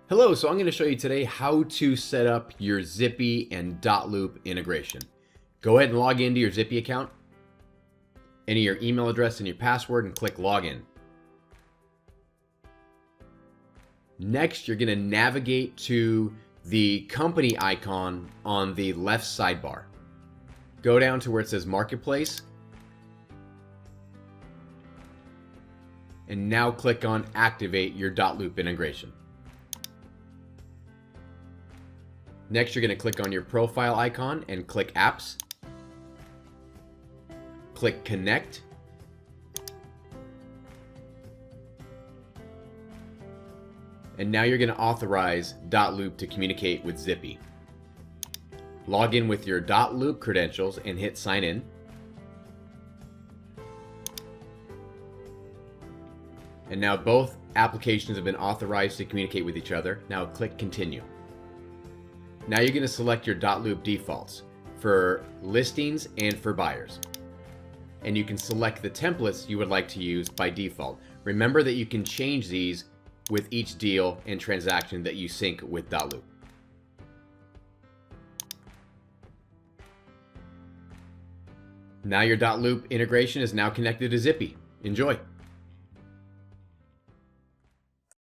Hello, so I'm going to show you today how to set up your Zipi and dotloop integration. Go ahead and log into your Zipi account, enter your email address and your password and click login. Next, you're going to navigate to the company icon on the left sidebar. Go down to where it says Marketplace and now click on Activate your dotloop integration. Next, you're going to click on your profile icon and click Apps. Click Connect. And now you're going to authorize dotloop to communicate with Zipi. Log in with your dotloop credentials and hit Sign In. And now both applications have been authorized to communicate with each other. Now click Continue. Now you're going to select your dotloop defaults for listings and for buyers. And you can select the templates you would like to use by default. Remember that you can change these with each deal and transaction that you sync with dotloop. Now your dotloop integration is now connected to Zipi. Enjoy.